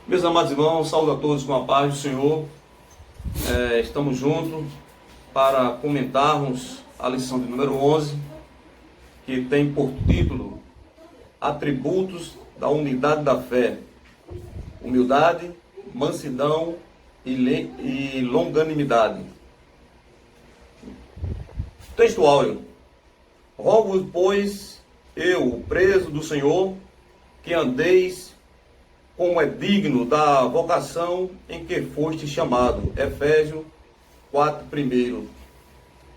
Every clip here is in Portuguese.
Meus amados irmãos, saúdo a todos com a paz do Senhor. Estamos juntos para comentarmos a lição de número 11, que tem por título Atributos da Unidade da Fé: humildade, mansidão e longanimidade. Texto áureo. Rogo, pois, eu, preso do Senhor, que andeis como é digno da vocação em que foste chamado. Efésios 4:1.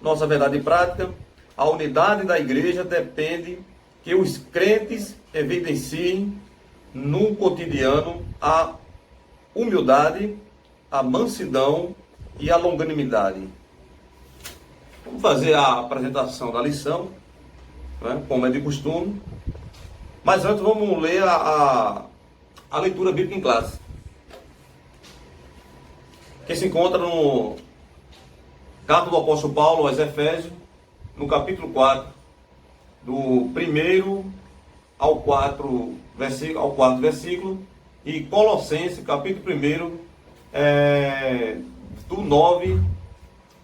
Nossa verdade prática: a unidade da igreja depende que os crentes evidenciem no cotidiano a humildade, a mansidão e a longanimidade. Vamos fazer a apresentação da lição, né, como é de costume. Mas antes vamos ler a leitura bíblica em classe, que se encontra no carta do apóstolo Paulo aos Efésios, no capítulo 4, do 1 ao 4 versículo, e Colossenses, capítulo 1, do 9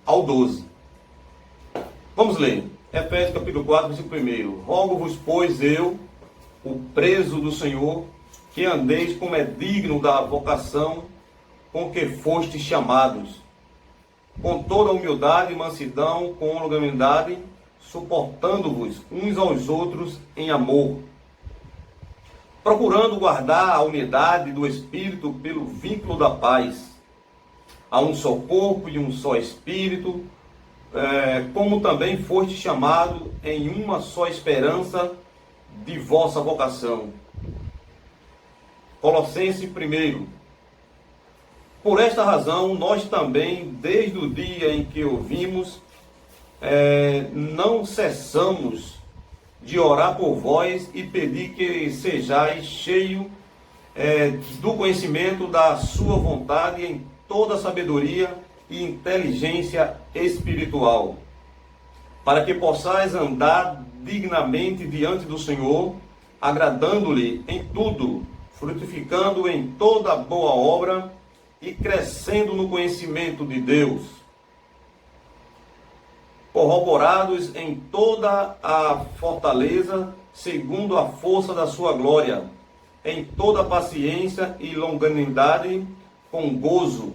ao 12. Vamos ler. Efésios, capítulo 4, versículo 1. Rogo-vos, pois, eu, o preso do Senhor, que andeis como é digno da vocação com que fostes chamados, com toda humildade e mansidão, com longanimidade, suportando-vos uns aos outros em amor, procurando guardar a unidade do Espírito pelo vínculo da paz. Há um só corpo e um só Espírito, como também foste chamado em uma só esperança de vossa vocação. Colossenses 1. Por esta razão, nós também, desde o dia em que ouvimos, não cessamos de orar por vós e pedir que sejais cheios do conhecimento da sua vontade em toda sabedoria e inteligência espiritual, para que possais andar dignamente diante do Senhor, agradando-lhe em tudo, frutificando em toda boa obra e crescendo no conhecimento de Deus, corroborados em toda a fortaleza, segundo a força da sua glória, em toda paciência e longanimidade, com gozo,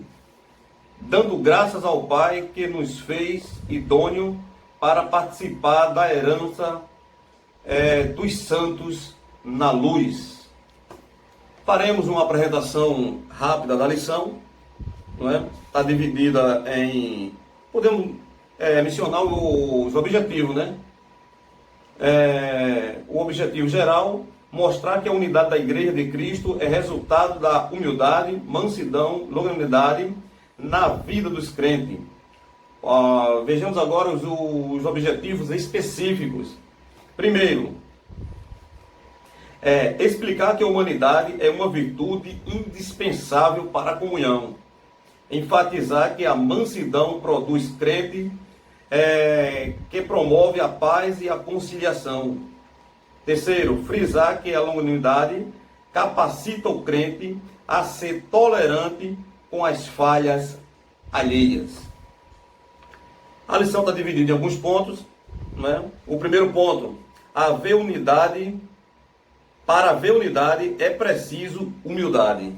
dando graças ao Pai que nos fez idôneo para participar da herança dos santos na luz. Faremos uma apresentação rápida da lição, não é? Está dividida em... Podemos mencionar os objetivos, né? O objetivo geral: mostrar que a unidade da Igreja de Cristo é resultado da humildade, mansidão, longanimidade na vida dos crentes. Vejamos agora os objetivos específicos. Primeiro, explicar que a humanidade é uma virtude indispensável para a comunhão. Enfatizar que a mansidão produz crente que promove a paz e a conciliação. Terceiro, frisar que a longanimidade capacita o crente a ser tolerante com as falhas alheias. A lição está dividida em alguns pontos, né? O primeiro ponto: haver unidade. Para haver unidade é preciso humildade.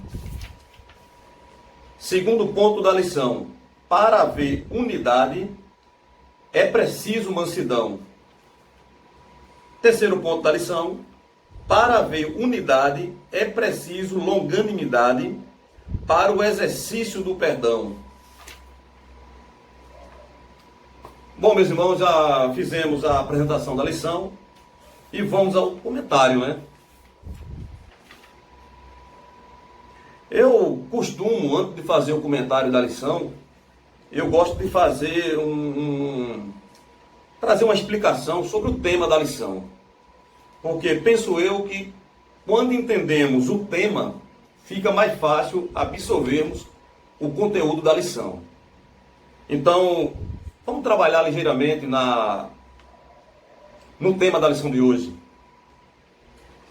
Segundo ponto da lição: para haver unidade é preciso mansidão. Terceiro ponto da lição: para haver unidade é preciso longanimidade para o exercício do perdão. Bom, meus irmãos, já fizemos a apresentação da lição e vamos ao comentário, né? Eu costumo, antes de fazer o comentário da lição, eu gosto de fazer trazer uma explicação sobre o tema da lição. Porque penso eu que quando entendemos o tema, fica mais fácil absorvermos o conteúdo da lição. Então, vamos trabalhar ligeiramente no tema da lição de hoje.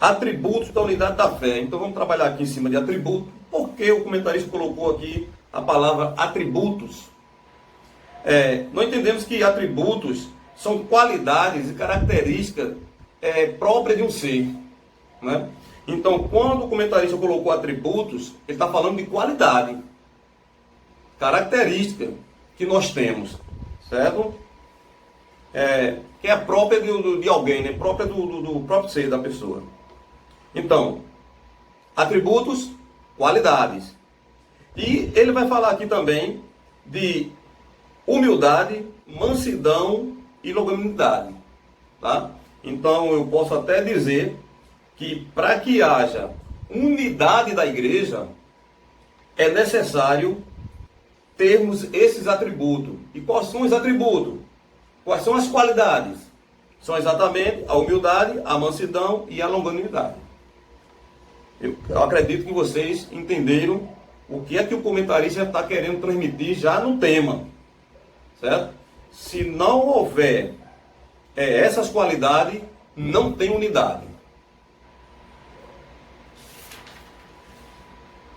Atributos da unidade da fé. Então vamos trabalhar aqui em cima de atributos. Por porque o comentarista colocou aqui a palavra atributos. Nós entendemos que atributos são qualidades e características próprias de um ser, né? Então, quando o comentarista colocou atributos, ele está falando de qualidade, característica que nós temos, certo? Que é própria de alguém, né? Própria do próprio ser da pessoa. Então, atributos, qualidades. E ele vai falar aqui também de humildade, mansidão e longanimidade, tá? Então, eu posso até dizer que para que haja unidade da igreja, é necessário termos esses atributos. E quais são os atributos? Quais são as qualidades? São exatamente a humildade, a mansidão e a longanimidade. Eu acredito que vocês entenderam o que é que o comentarista está querendo transmitir já no tema, certo? Se não houver essas qualidades, não tem unidade.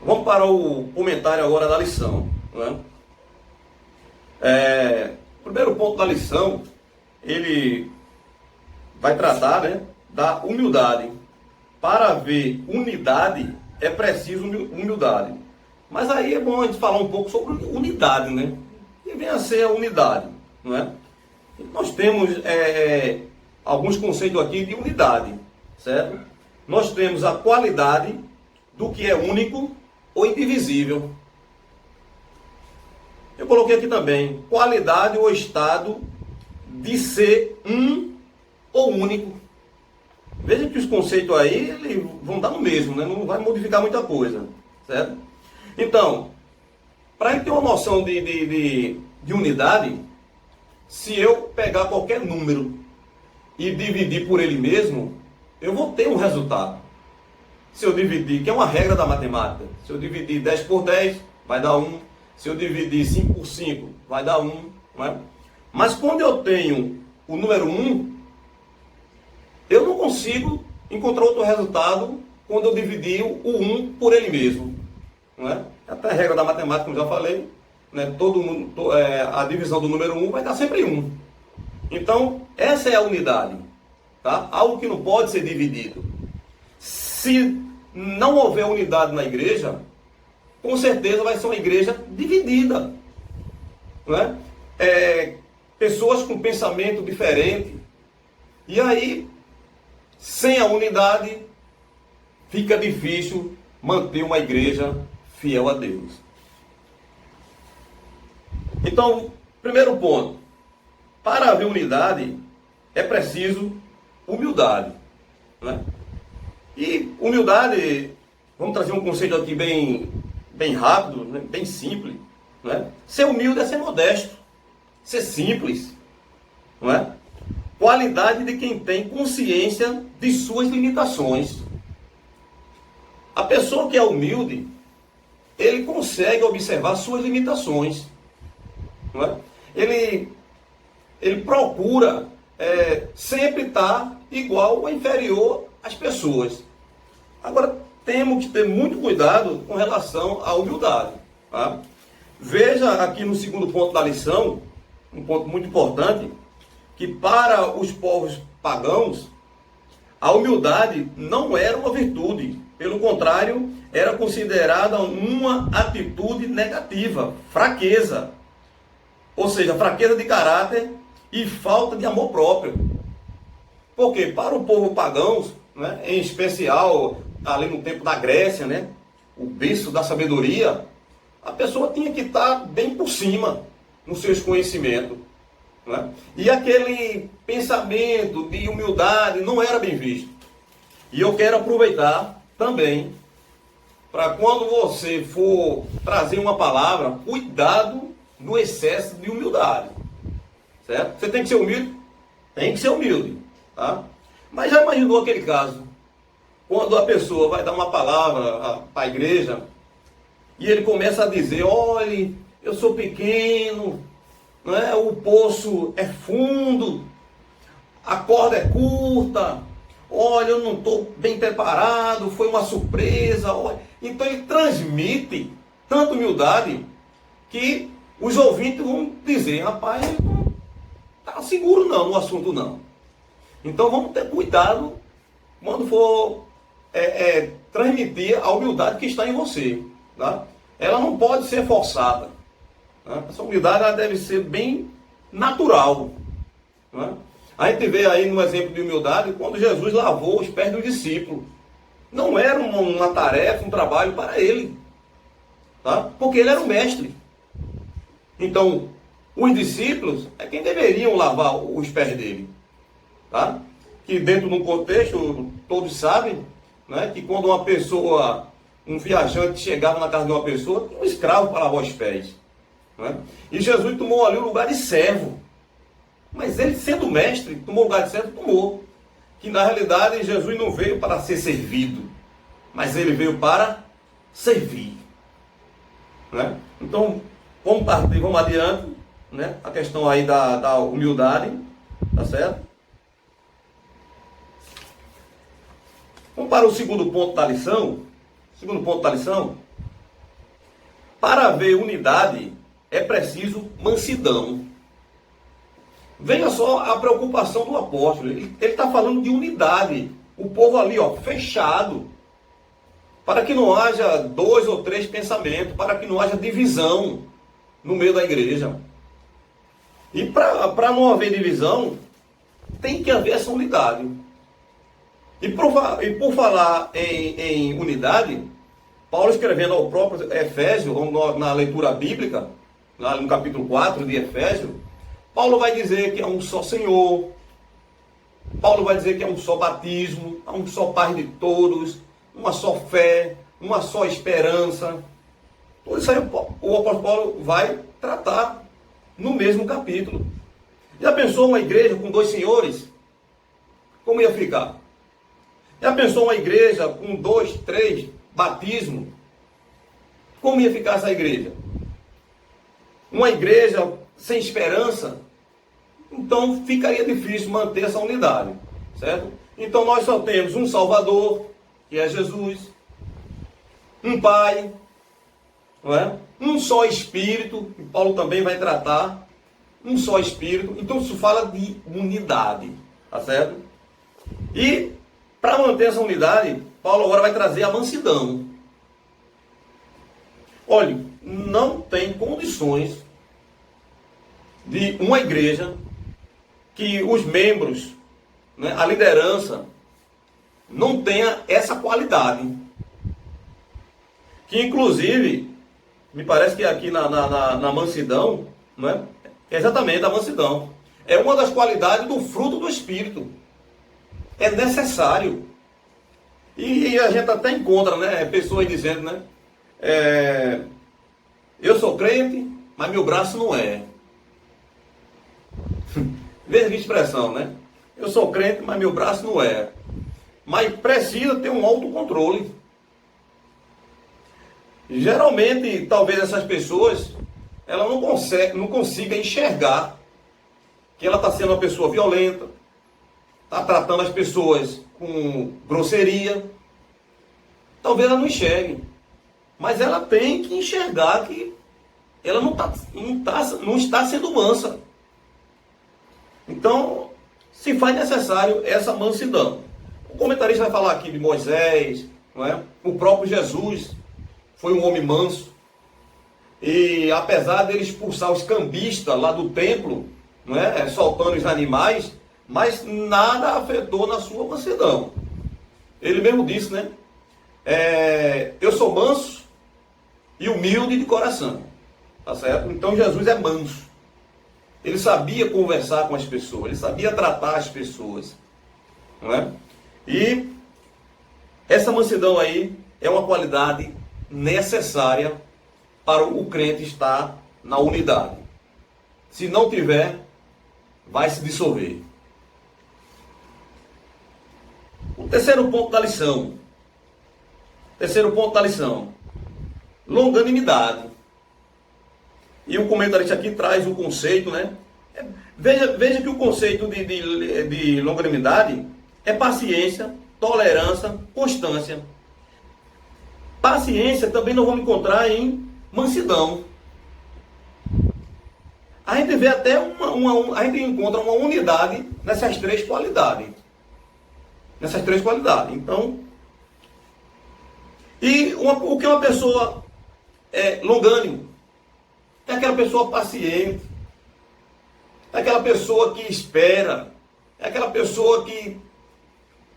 Vamos para o comentário agora da lição, né? O primeiro ponto da lição, ele vai tratar, né, da humildade. Para haver unidade, é preciso humildade. Mas aí é bom a gente falar um pouco sobre unidade, né? E vem a ser a unidade, não é? Nós temos alguns conceitos aqui de unidade, certo? Nós temos a qualidade do que é único ou indivisível. Eu coloquei aqui também qualidade ou estado de ser um ou único. Veja que os conceitos aí eles vão dar no mesmo, né? Não vai modificar muita coisa, certo? Então, para a gente ter uma noção de unidade, se eu pegar qualquer número e dividir por ele mesmo, eu vou ter um resultado. Se eu dividir, que é uma regra da matemática, se eu dividir 10 por 10, vai dar 1. Se eu dividir 5 por 5, vai dar 1. Não é? Mas quando eu tenho o número 1, eu não consigo encontrar outro resultado quando eu dividir o 1 por ele mesmo. Não é? Até a regra da matemática, como já falei, né? A divisão do número 1 vai dar sempre 1. Então, essa é a unidade. Tá? Algo que não pode ser dividido. Se não houver unidade na igreja, com certeza vai ser uma igreja dividida. Não é? Pessoas com pensamento diferente. E aí, sem a unidade, fica difícil manter uma igreja fiel a Deus. Então, primeiro ponto. Para haver unidade, é preciso humildade. Né? E humildade, vamos trazer um conceito aqui bem rápido, né? Bem simples. Né? Ser humilde é ser modesto, ser simples. Não é? Qualidade de quem tem consciência de suas limitações. A pessoa que é humilde, ele consegue observar suas limitações. Não é? Ele procura sempre estar igual ou inferior às pessoas. Agora, temos que ter muito cuidado com relação à humildade. Tá? Veja aqui no segundo ponto da lição, um ponto muito importante, que para os povos pagãos, a humildade não era uma virtude. Pelo contrário, era considerada uma atitude negativa, fraqueza. Ou seja, fraqueza de caráter e falta de amor próprio. Porque para o povo pagão, né, em especial ali no tempo da Grécia, né, o berço da sabedoria, a pessoa tinha que estar bem por cima nos seus conhecimentos. Né? E aquele pensamento de humildade não era bem visto. E eu quero aproveitar também para quando você for trazer uma palavra, cuidado no excesso de humildade. Certo? Você tem que ser humilde? Tem que ser humilde. Tá? Mas já imaginou aquele caso? Quando a pessoa vai dar uma palavra para a igreja e ele começa a dizer, olhe, eu sou pequeno, o poço é fundo, a corda é curta, olha, eu não estou bem preparado, foi uma surpresa. Olha. Então ele transmite tanta humildade que os ouvintes vão dizer, rapaz, não está seguro não no assunto não. Então vamos ter cuidado quando for transmitir a humildade que está em você. Tá? Ela não pode ser forçada. Tá? Essa humildade ela deve ser bem natural. Tá? A gente vê aí no exemplo de humildade quando Jesus lavou os pés do discípulo. Não era uma tarefa, um trabalho para ele. Tá? Porque ele era o mestre. Então, os discípulos é quem deveriam lavar os pés dele. Tá? Que dentro de um contexto, todos sabem, né, que quando uma pessoa, um viajante chegava na casa de uma pessoa, tinha um escravo para lavar os pés. Né? E Jesus tomou ali o lugar de servo. Mas ele, sendo mestre, tomou o lugar de servo, tomou. Que na realidade Jesus não veio para ser servido, mas ele veio para servir. Né? Então, vamos partir, vamos adiante, né? A questão aí da humildade, tá certo? Vamos para o segundo ponto da lição. Segundo ponto da lição. Para haver unidade, é preciso mansidão. Veja só a preocupação do apóstolo. Ele está falando de unidade. O povo ali, ó, fechado. Para que não haja 2 ou 3 pensamentos. Para que não haja divisão no meio da igreja. E para não haver divisão, tem que haver essa unidade. E por falar em unidade, Paulo escrevendo ao próprio Efésio, na leitura bíblica, lá no capítulo 4 de Efésio, Paulo vai dizer que é um só Senhor, Paulo vai dizer que é um só batismo, é um só Pai de todos, uma só fé, uma só esperança. Tudo isso aí o apóstolo Paulo vai tratar no mesmo capítulo. Já pensou uma igreja com 2 senhores? Como ia ficar? Já pensou uma igreja com 2, 3 batismos? Como ia ficar essa igreja? Uma igreja sem esperança? Então ficaria difícil manter essa unidade, certo? Então nós só temos um Salvador, que é Jesus, um Pai, não é? Um só Espírito, que Paulo também vai tratar, um só Espírito. Então isso fala de unidade, tá certo? E para manter essa unidade, Paulo agora vai trazer a mansidão. Olha, não tem condições de uma igreja que os membros, né, a liderança, não tenha essa qualidade. Que inclusive, me parece que aqui na mansidão, né, é exatamente a mansidão. É uma das qualidades do fruto do Espírito. É necessário. E a gente até encontra, né, pessoas dizendo, né, eu sou crente, mas meu braço não é. Veja que expressão, né? Eu sou crente, mas meu braço não é. Mas precisa ter um autocontrole. Geralmente, talvez essas pessoas, ela não consiga enxergar que ela está sendo uma pessoa violenta, está tratando as pessoas com grosseria. Talvez ela não enxergue. Mas ela tem que enxergar que ela não está sendo mansa. Então, se faz necessário essa mansidão. O comentarista vai falar aqui de Moisés, não é? O próprio Jesus foi um homem manso. E apesar dele expulsar os cambistas lá do templo, não é? Soltando os animais, mas nada afetou na sua mansidão. Ele mesmo disse, né? Eu sou manso e humilde de coração. Tá certo? Então Jesus é manso. Ele sabia conversar com as pessoas, ele sabia tratar as pessoas. Não é? E essa mansidão aí é uma qualidade necessária para o crente estar na unidade. Se não tiver, vai se dissolver. O terceiro ponto da lição. Longanimidade. E o comentarista aqui traz o conceito, né? Veja que o conceito de longanimidade é paciência, tolerância, constância. Paciência também nós vamos encontrar em mansidão. A gente vê até a gente encontra uma unidade nessas três qualidades. Nessas três qualidades. Então, o que é uma pessoa longânimo? É aquela pessoa paciente. É aquela pessoa que espera. É aquela pessoa que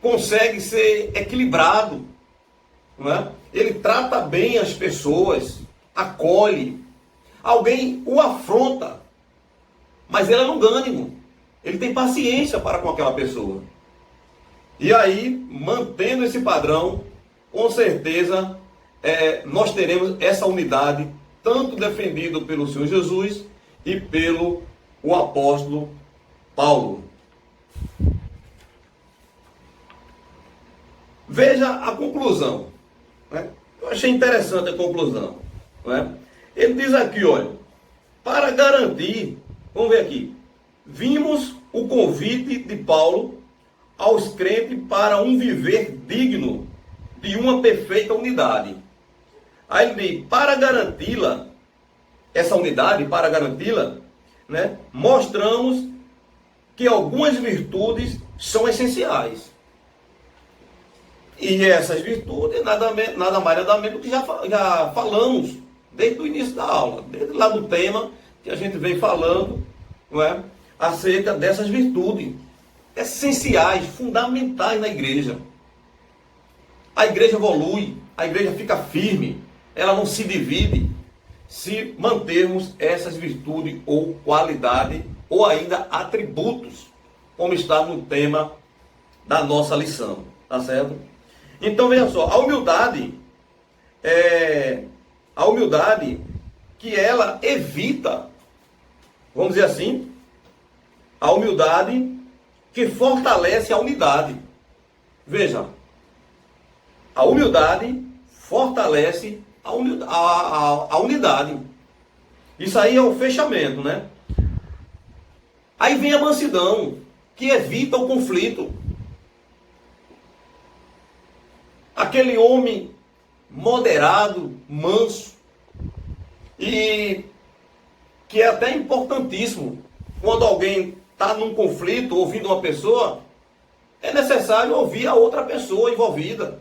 consegue ser equilibrado. Não é? Ele trata bem as pessoas, acolhe. Alguém o afronta, mas ele é longânimo. Ele tem paciência para com aquela pessoa. E aí, mantendo esse padrão, com certeza, nós teremos essa unidade, tanto defendido pelo Senhor Jesus e pelo o apóstolo Paulo. Veja a conclusão. Né? Eu achei interessante a conclusão. Né? Ele diz aqui, olha, para garantir, vamos ver aqui, vimos o convite de Paulo aos crentes para um viver digno de uma perfeita unidade. Aí ele diz, para garanti-la, essa unidade, para garanti-la, né, mostramos que algumas virtudes são essenciais. E essas virtudes, nada mais nada menos do que já falamos desde o início da aula, desde lá do tema que a gente vem falando, não é, acerca dessas virtudes essenciais, fundamentais na igreja. A igreja evolui, a igreja fica firme, ela não se divide se mantermos essas virtudes ou qualidade ou ainda atributos, como está no tema da nossa lição, tá certo? Então veja só, a humildade que ela evita, vamos dizer assim, a humildade que fortalece a unidade. Veja, a humildade fortalece a unidade. Isso aí é o fechamento, né? Aí vem a mansidão, que evita o conflito. Aquele homem moderado, manso, e que é até importantíssimo, quando alguém está num conflito, ouvindo uma pessoa, é necessário ouvir a outra pessoa envolvida.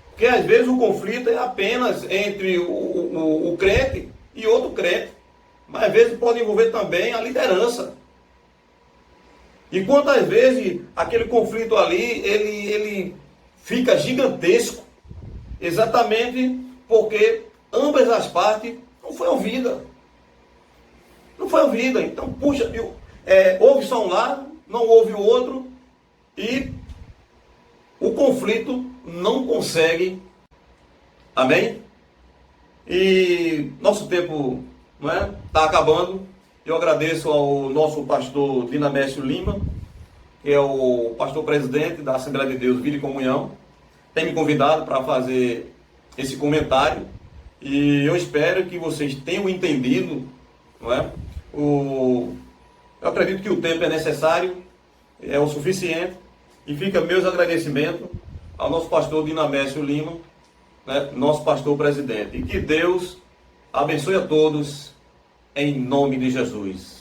Porque às vezes o conflito é apenas entre o crente e outro crente. Mas às vezes pode envolver também a liderança. E quantas vezes aquele conflito ali, ele fica gigantesco, exatamente porque ambas as partes não foi ouvida. Não foi ouvida. Então, puxa, ouve só um lado, não ouve o outro, e o conflito não consegue. Amém? E nosso tempo está acabando. Eu agradeço ao nosso pastor Dinamécio Lima, que é o pastor presidente da Assembleia de Deus Vida e Comunhão. Tem me convidado para fazer esse comentário. E eu espero que vocês tenham entendido, não é? Eu acredito que o tempo é necessário, é o suficiente. E fica meus agradecimentos ao nosso pastor Dinamécio Lima, né, nosso pastor presidente. E que Deus abençoe a todos, em nome de Jesus.